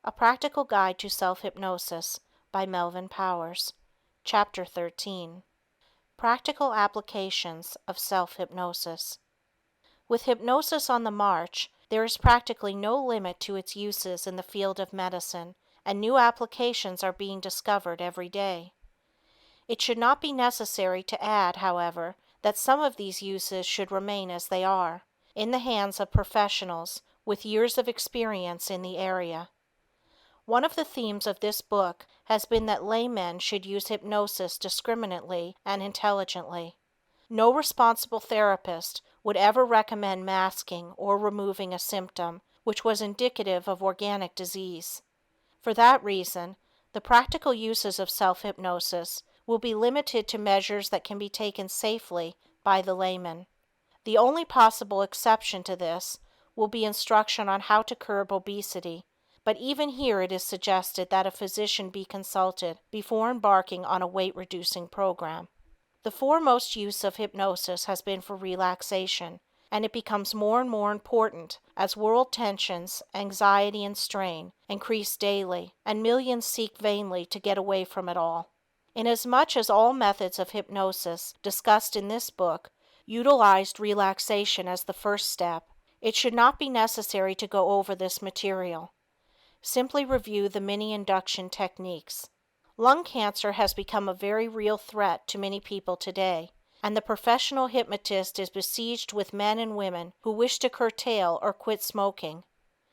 A Practical Guide to Self-Hypnosis by Melvin Powers. Chapter 13. Practical Applications of Self-Hypnosis. With hypnosis on the march, there is practically no limit to its uses in the field of medicine, and new applications are being discovered every day. It should not be necessary to add, however, that some of these uses should remain as they are, in the hands of professionals with years of experience in the area. One of the themes of this book has been that laymen should use hypnosis discriminately and intelligently. No responsible therapist would ever recommend masking or removing a symptom which was indicative of organic disease. For that reason, the practical uses of self-hypnosis will be limited to measures that can be taken safely by the layman. The only possible exception to this will be instruction on how to curb obesity, but even here it is suggested that a physician be consulted before embarking on a weight-reducing program. The foremost use of hypnosis has been for relaxation, and it becomes more and more important as world tensions, anxiety, and strain increase daily, and millions seek vainly to get away from it all. Inasmuch as all methods of hypnosis discussed in this book utilized relaxation as the first step, it should not be necessary to go over this material. Simply review the mini-induction techniques. Lung cancer has become a very real threat to many people today, and the professional hypnotist is besieged with men and women who wish to curtail or quit smoking.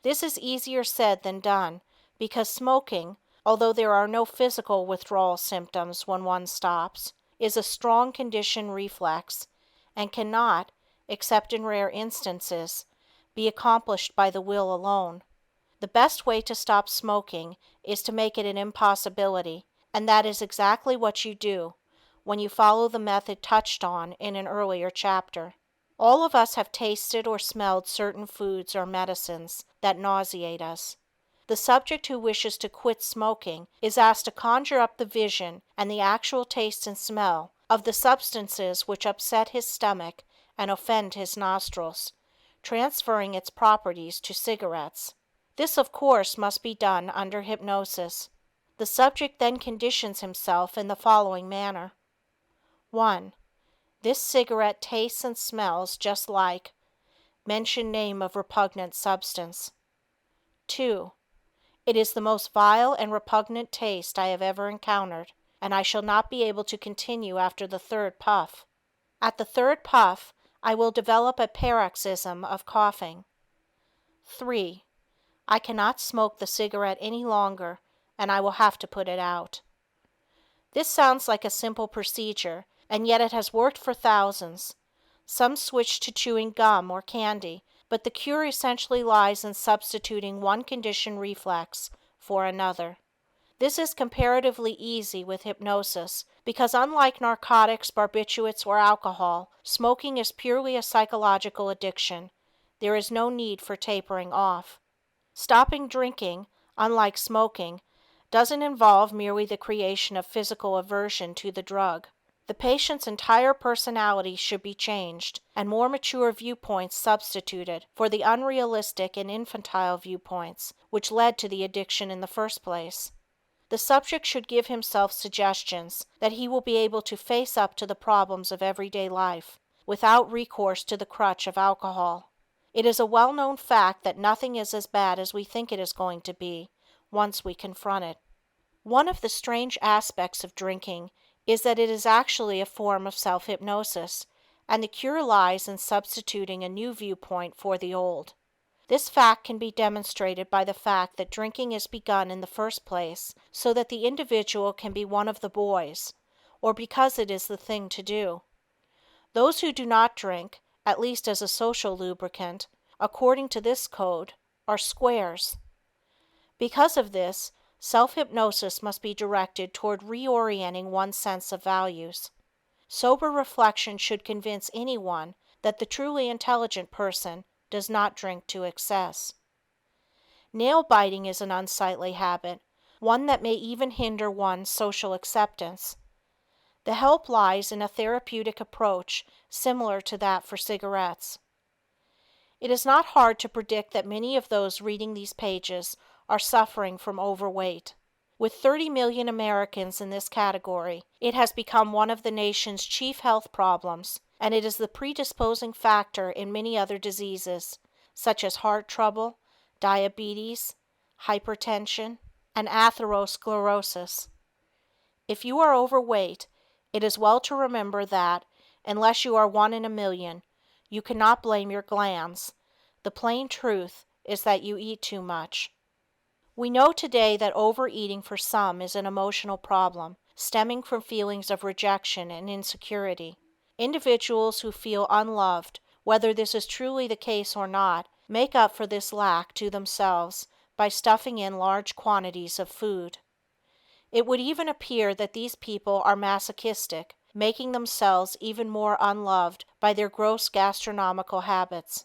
This is easier said than done, because smoking, although there are no physical withdrawal symptoms when one stops, is a strong conditioned reflex, and cannot, except in rare instances, be accomplished by the will alone. The best way to stop smoking is to make it an impossibility, and that is exactly what you do when you follow the method touched on in an earlier chapter. All of us have tasted or smelled certain foods or medicines that nauseate us. The subject who wishes to quit smoking is asked to conjure up the vision and the actual taste and smell of the substances which upset his stomach and offend his nostrils, transferring its properties to cigarettes. This, of course, must be done under hypnosis. The subject then conditions himself in the following manner. 1. This cigarette tastes and smells just like mention name of repugnant substance. 2. It is the most vile and repugnant taste I have ever encountered, and I shall not be able to continue after the third puff. At the third puff, I will develop a paroxysm of coughing. 3. I cannot smoke the cigarette any longer, and I will have to put it out. This sounds like a simple procedure, and yet it has worked for thousands. Some switch to chewing gum or candy, but the cure essentially lies in substituting one conditioned reflex for another. This is comparatively easy with hypnosis because, unlike narcotics, barbiturates, or alcohol, smoking is purely a psychological addiction. There is no need for tapering off. Stopping drinking, unlike smoking, doesn't involve merely the creation of physical aversion to the drug. The patient's entire personality should be changed, and more mature viewpoints substituted for the unrealistic and infantile viewpoints which led to the addiction in the first place. The subject should give himself suggestions that he will be able to face up to the problems of everyday life without recourse to the crutch of alcohol. It is a well-known fact that nothing is as bad as we think it is going to be once we confront it. One of the strange aspects of drinking is that it is actually a form of self-hypnosis, and the cure lies in substituting a new viewpoint for the old. This fact can be demonstrated by the fact that drinking is begun in the first place so that the individual can be one of the boys, or because it is the thing to do. Those who do not drink, at least as a social lubricant, according to this code, are squares. Because of this, self-hypnosis must be directed toward reorienting one's sense of values. Sober reflection should convince anyone that the truly intelligent person does not drink to excess. Nail biting is an unsightly habit, one that may even hinder one's social acceptance. The help lies in a therapeutic approach similar to that for cigarettes. It is not hard to predict that many of those reading these pages are suffering from overweight. With 30 million Americans in this category, it has become one of the nation's chief health problems, and it is the predisposing factor in many other diseases, such as heart trouble, diabetes, hypertension, and atherosclerosis. If you are overweight, it is well to remember that, unless you are one in a million, you cannot blame your glands. The plain truth is that you eat too much. We know today that overeating for some is an emotional problem, stemming from feelings of rejection and insecurity. Individuals who feel unloved, whether this is truly the case or not, make up for this lack to themselves by stuffing in large quantities of food. It would even appear that these people are masochistic, making themselves even more unloved by their gross gastronomical habits.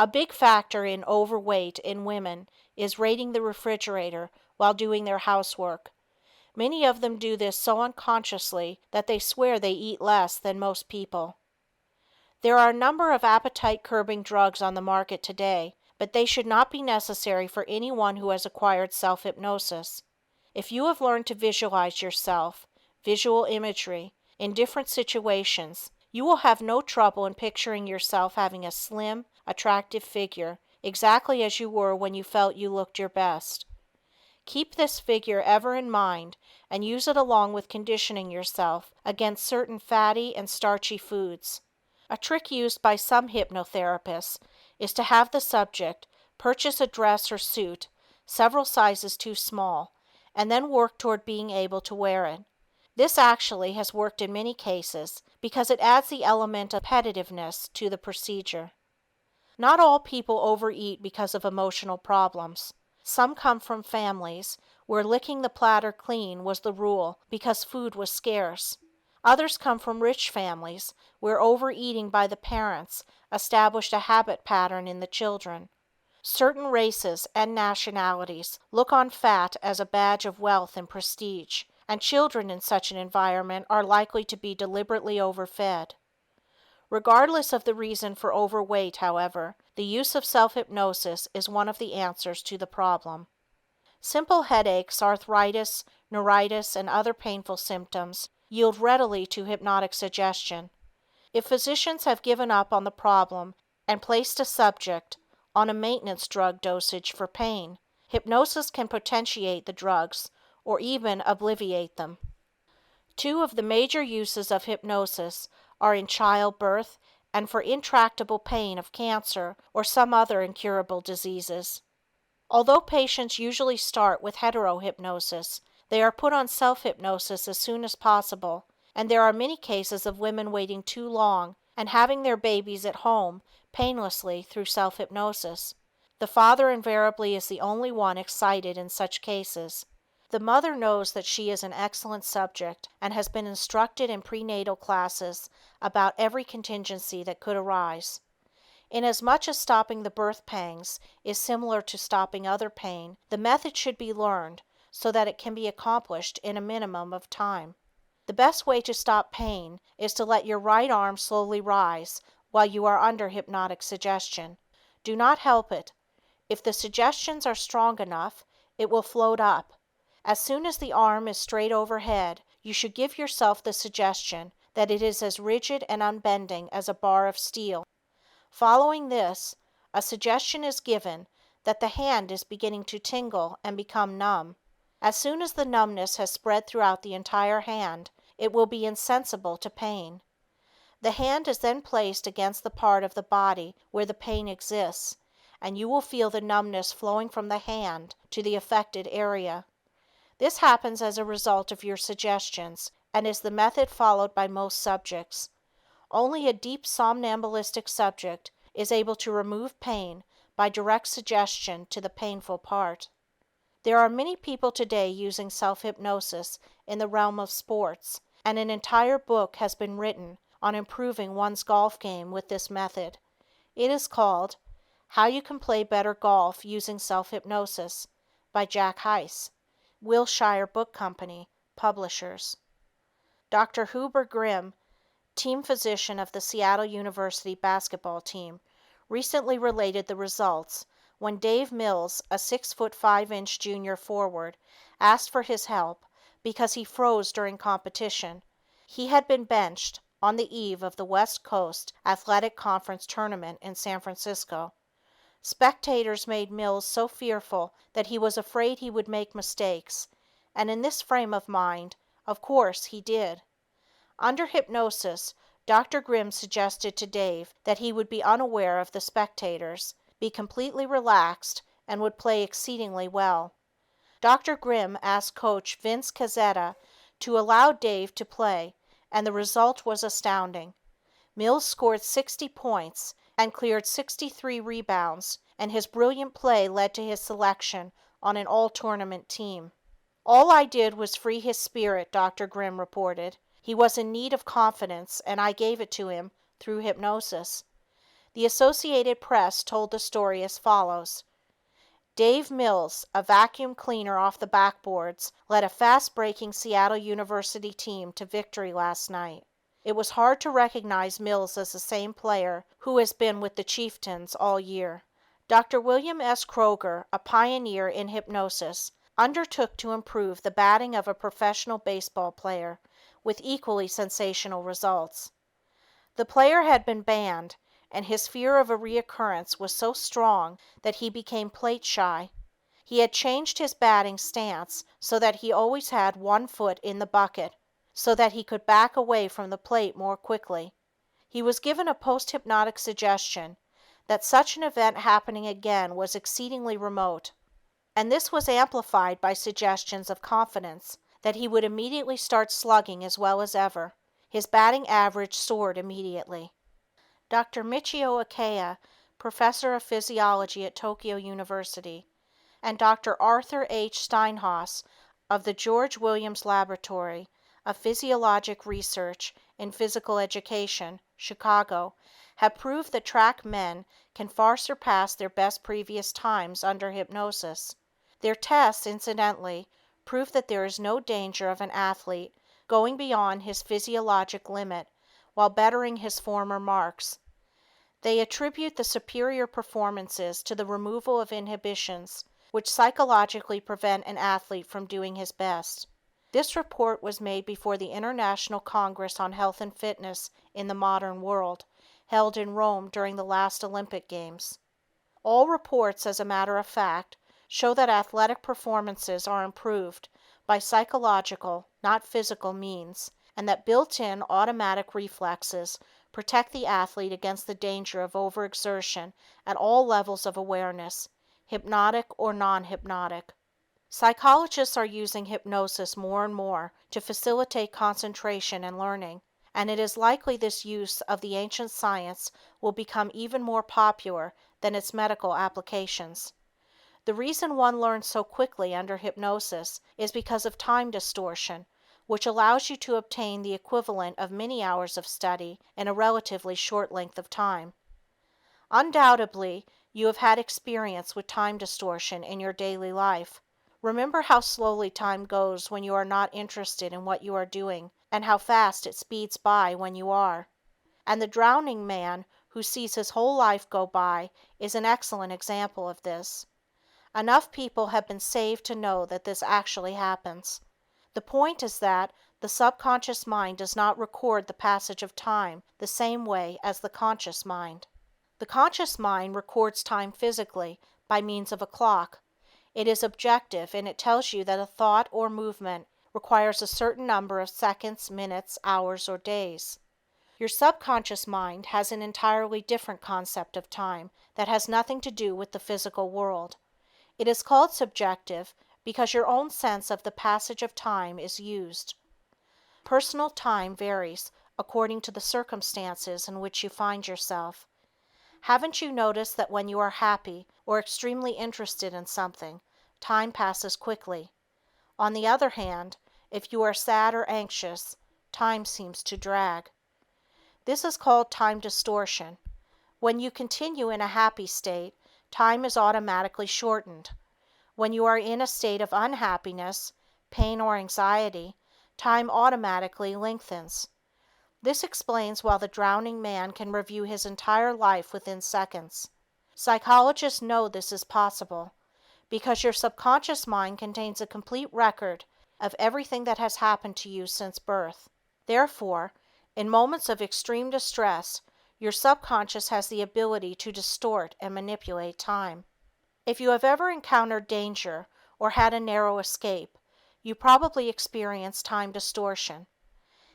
A big factor in overweight in women is raiding the refrigerator while doing their housework. Many of them do this so unconsciously that they swear they eat less than most people. There are a number of appetite-curbing drugs on the market today, but they should not be necessary for anyone who has acquired self-hypnosis. If you have learned to visualize yourself, visual imagery, in different situations, you will have no trouble in picturing yourself having a slim, attractive figure, exactly as you were when you felt you looked your best. Keep this figure ever in mind and use it along with conditioning yourself against certain fatty and starchy foods. A trick used by some hypnotherapists is to have the subject purchase a dress or suit several sizes too small and then work toward being able to wear it. This actually has worked in many cases because it adds the element of competitiveness to the procedure. Not all people overeat because of emotional problems. Some come from families where licking the platter clean was the rule because food was scarce. Others come from rich families where overeating by the parents established a habit pattern in the children. Certain races and nationalities look on fat as a badge of wealth and prestige, and children in such an environment are likely to be deliberately overfed. Regardless of the reason for overweight, however, the use of self-hypnosis is one of the answers to the problem. Simple headaches, arthritis, neuritis, and other painful symptoms yield readily to hypnotic suggestion. If physicians have given up on the problem and placed a subject on a maintenance drug dosage for pain, hypnosis can potentiate the drugs or even obviate them. Two of the major uses of hypnosis are in childbirth and for intractable pain of cancer or some other incurable diseases. Although patients usually start with heterohypnosis, they are put on self-hypnosis as soon as possible, and there are many cases of women waiting too long and having their babies at home painlessly through self-hypnosis. The father invariably is the only one excited in such cases. The mother knows that she is an excellent subject and has been instructed in prenatal classes about every contingency that could arise. Inasmuch as stopping the birth pangs is similar to stopping other pain, the method should be learned so that it can be accomplished in a minimum of time. The best way to stop pain is to let your right arm slowly rise while you are under hypnotic suggestion. Do not help it. If the suggestions are strong enough, it will float up. As soon as the arm is straight overhead, you should give yourself the suggestion that it is as rigid and unbending as a bar of steel. Following this, a suggestion is given that the hand is beginning to tingle and become numb. As soon as the numbness has spread throughout the entire hand, it will be insensible to pain. The hand is then placed against the part of the body where the pain exists, and you will feel the numbness flowing from the hand to the affected area. This happens as a result of your suggestions and is the method followed by most subjects. Only a deep somnambulistic subject is able to remove pain by direct suggestion to the painful part. There are many people today using self-hypnosis in the realm of sports, and an entire book has been written on improving one's golf game with this method. It is called How You Can Play Better Golf Using Self-Hypnosis by Jack Heiss, Wilshire Book Company, publishers. Dr. Huber Grimm, team physician of the Seattle University basketball team, recently related the results when Dave Mills, a 6 foot 5 inch junior forward, asked for his help because he froze during competition. He had been benched on the eve of the West Coast Athletic Conference tournament in San Francisco. Spectators made Mills so fearful that he was afraid he would make mistakes, and in this frame of mind, of course, he did. Under hypnosis, Dr. Grimm suggested to Dave that he would be unaware of the spectators, be completely relaxed, and would play exceedingly well. Dr. Grimm asked coach Vince Cazzetta to allow Dave to play, and the result was astounding. Mills scored 60 points and cleared 63 rebounds, and his brilliant play led to his selection on an all-tournament team. "All I did was free his spirit," Dr. Grimm reported. "He was in need of confidence, and I gave it to him through hypnosis." The Associated Press told the story as follows: Dave Mills, a vacuum cleaner off the backboards, led a fast-breaking Seattle University team to victory last night. It was hard to recognize Mills as the same player who has been with the Chieftains all year. Dr. William S. Kroger, a pioneer in hypnosis, undertook to improve the batting of a professional baseball player with equally sensational results. The player had been banned, and his fear of a reoccurrence was so strong that he became plate shy. He had changed his batting stance so that he always had one foot in the bucket, so that he could back away from the plate more quickly. He was given a post-hypnotic suggestion that such an event happening again was exceedingly remote, and this was amplified by suggestions of confidence that he would immediately start slugging as well as ever. His batting average soared immediately. Dr. Michio Akea, professor of physiology at Tokyo University, and Dr. Arthur H. Steinhaus of the George Williams Laboratory of Physiologic Research in Physical Education, Chicago, have proved that track men can far surpass their best previous times under hypnosis. Their tests, incidentally, prove that there is no danger of an athlete going beyond his physiologic limit while bettering his former marks. They attribute the superior performances to the removal of inhibitions, which psychologically prevent an athlete from doing his best. This report was made before the International Congress on Health and Fitness in the Modern World, held in Rome during the last Olympic Games. All reports, as a matter of fact, show that athletic performances are improved by psychological, not physical means, and that built-in automatic reflexes protect the athlete against the danger of overexertion at all levels of awareness, hypnotic or non-hypnotic. Psychologists are using hypnosis more and more to facilitate concentration and learning, and it is likely this use of the ancient science will become even more popular than its medical applications. The reason one learns so quickly under hypnosis is because of time distortion, which allows you to obtain the equivalent of many hours of study in a relatively short length of time. Undoubtedly, you have had experience with time distortion in your daily life. Remember how slowly time goes when you are not interested in what you are doing, and how fast it speeds by when you are. And the drowning man who sees his whole life go by is an excellent example of this. Enough people have been saved to know that this actually happens. The point is that the subconscious mind does not record the passage of time the same way as the conscious mind. The conscious mind records time physically by means of a clock. It is objective, and it tells you that a thought or movement requires a certain number of seconds, minutes, hours, or days. Your subconscious mind has an entirely different concept of time that has nothing to do with the physical world. It is called subjective because your own sense of the passage of time is used. Personal time varies according to the circumstances in which you find yourself. Haven't you noticed that when you are happy or extremely interested in something, time passes quickly? On the other hand, if you are sad or anxious, time seems to drag. This is called time distortion. When you continue in a happy state, time is automatically shortened. When you are in a state of unhappiness, pain, or anxiety, time automatically lengthens. This explains why the drowning man can review his entire life within seconds. Psychologists know this is possible because your subconscious mind contains a complete record of everything that has happened to you since birth. Therefore, in moments of extreme distress, your subconscious has the ability to distort and manipulate time. If you have ever encountered danger or had a narrow escape, you probably experienced time distortion.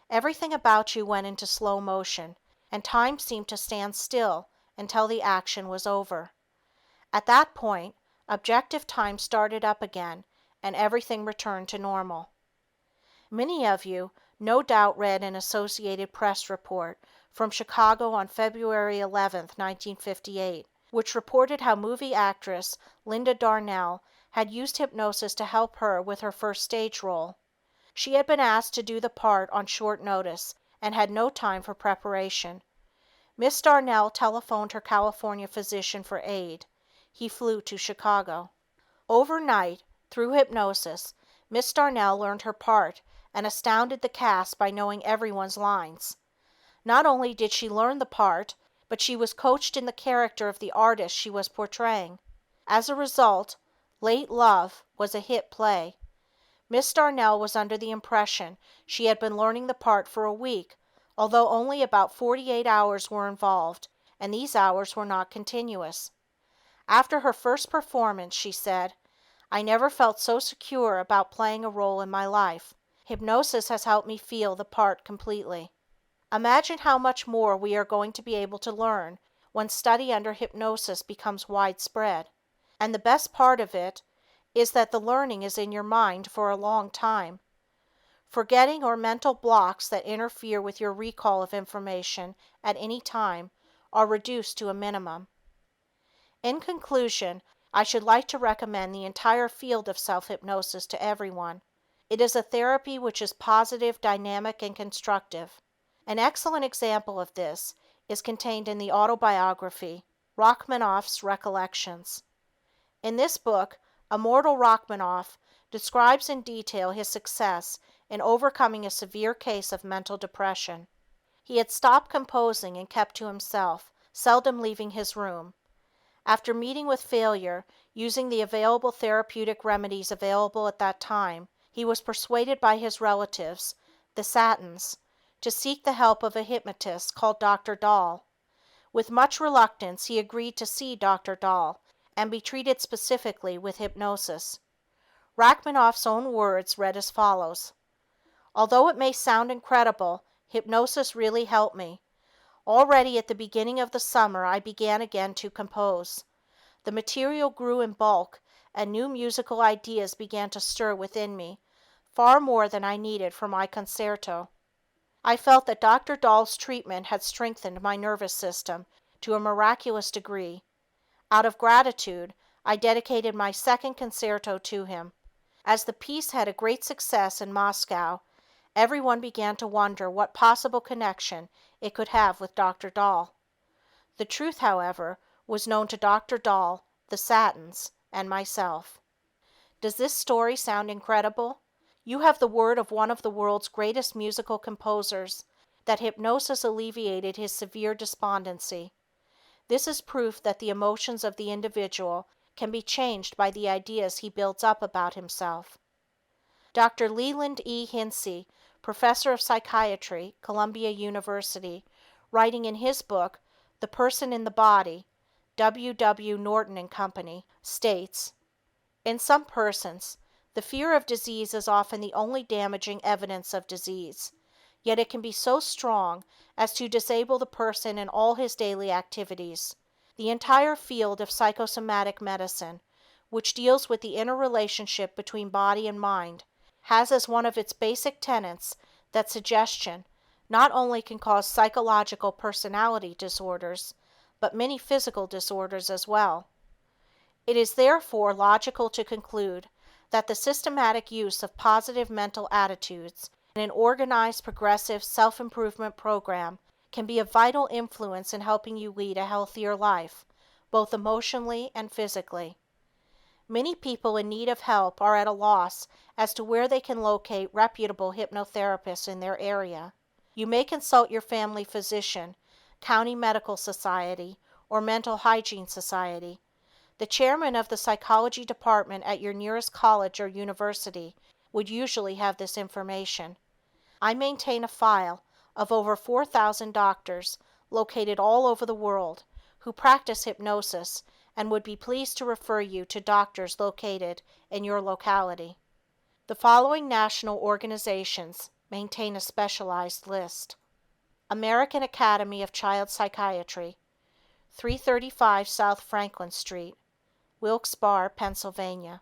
Everything about you went into slow motion, and time seemed to stand still until the action was over. At that point, objective time started up again, and everything returned to normal. Many of you no doubt read an Associated Press report from Chicago on February 11, 1958, which reported how movie actress Linda Darnell had used hypnosis to help her with her first stage role. She had been asked to do the part on short notice and had no time for preparation. Miss Darnell telephoned her California physician for aid. He flew to Chicago. Overnight, through hypnosis, Miss Darnell learned her part and astounded the cast by knowing everyone's lines. Not only did she learn the part, but she was coached in the character of the artist she was portraying. As a result, Late Love was a hit play. Miss Darnell was under the impression she had been learning the part for a week, although only about 48 hours were involved, and these hours were not continuous. After her first performance, she said, "I never felt so secure about playing a role in my life. Hypnosis has helped me feel the part completely." Imagine how much more we are going to be able to learn when study under hypnosis becomes widespread. And the best part of it is that the learning is in your mind for a long time. Forgetting or mental blocks that interfere with your recall of information at any time are reduced to a minimum. In conclusion, I should like to recommend the entire field of self-hypnosis to everyone. It is a therapy which is positive, dynamic, and constructive. An excellent example of this is contained in the autobiography, Rachmaninoff's Recollections. In this book, immortal Rachmaninoff describes in detail his success in overcoming a severe case of mental depression. He had stopped composing and kept to himself, seldom leaving his room. After meeting with failure, using the available therapeutic remedies available at that time, he was persuaded by his relatives, the Satins, to seek the help of a hypnotist called Dr. Dahl. With much reluctance, he agreed to see Dr. Dahl and be treated specifically with hypnosis. Rachmaninoff's own words read as follows: "Although it may sound incredible, hypnosis really helped me. Already at the beginning of the summer I began again to compose. The material grew in bulk and new musical ideas began to stir within me, far more than I needed for my concerto. I felt that Dr. Dahl's treatment had strengthened my nervous system to a miraculous degree. Out of gratitude, I dedicated my second concerto to him. As the piece had a great success in Moscow, everyone began to wonder what possible connection it could have with Dr. Dahl. The truth, however, was known to Dr. Dahl, the Satins, and myself." Does this story sound incredible? You have the word of one of the world's greatest musical composers that hypnosis alleviated his severe despondency. This is proof that the emotions of the individual can be changed by the ideas he builds up about himself. Dr. Leland E. Hinsey, professor of psychiatry, Columbia University, writing in his book, The Person in the Body, W. W. Norton and Company, states, "In some persons, the fear of disease is often the only damaging evidence of disease, yet it can be so strong as to disable the person in all his daily activities. The entire field of psychosomatic medicine, which deals with the interrelationship between body and mind, has as one of its basic tenets that suggestion not only can cause psychological personality disorders, but many physical disorders as well. It is therefore logical to conclude that the systematic use of positive mental attitudes in an organized, progressive self-improvement program can be a vital influence in helping you lead a healthier life, both emotionally and physically. Many people in need of help are at a loss as to where they can locate reputable hypnotherapists in their area. You may consult your family physician, county medical society, or Mental Hygiene Society. The chairman of the psychology department at your nearest college or university would usually have this information. I maintain a file of over 4,000 doctors located all over the world who practice hypnosis and would be pleased to refer you to doctors located in your locality. The following national organizations maintain a specialized list: American Academy of Child Psychiatry, 335 South Franklin Street, Wilkes-Barre, Pennsylvania.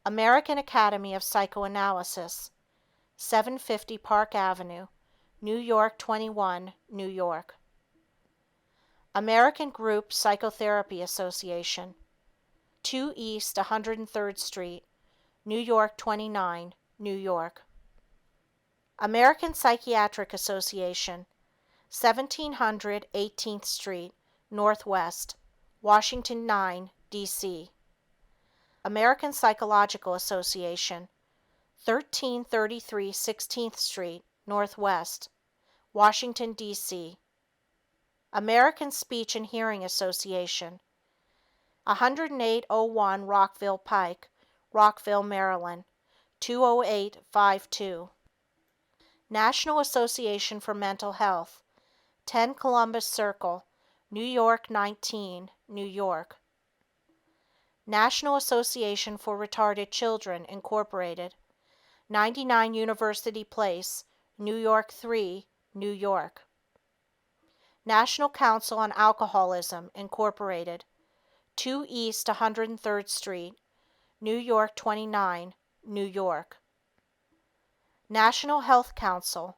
American Academy of Psychoanalysis, 750 Park Avenue, New York 21, New York. American Group Psychotherapy Association, 2 East 103rd Street, New York 29, New York. American Psychiatric Association, 1700 18th Street, Northwest, Washington 9, D.C. American Psychological Association, 1333 16th Street, Northwest, Washington, D.C. American Speech and Hearing Association, 10801 Rockville Pike, Rockville, Maryland, 20852. National Association for Mental Health, 10 Columbus Circle, New York 19, New York. National Association for Retarded Children, Incorporated, 99 University Place, New York 3, New York. National Council on Alcoholism, Incorporated, 2 East 103rd Street, New York 29, New York. National Health Council,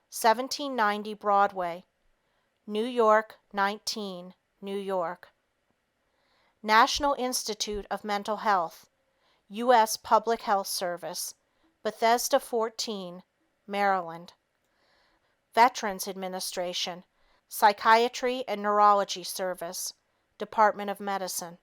1790 Broadway, New York 19, New York. National Institute of Mental Health, U.S. Public Health Service, Bethesda 14, Maryland. Veterans Administration, Psychiatry and Neurology Service, Department of Medicine.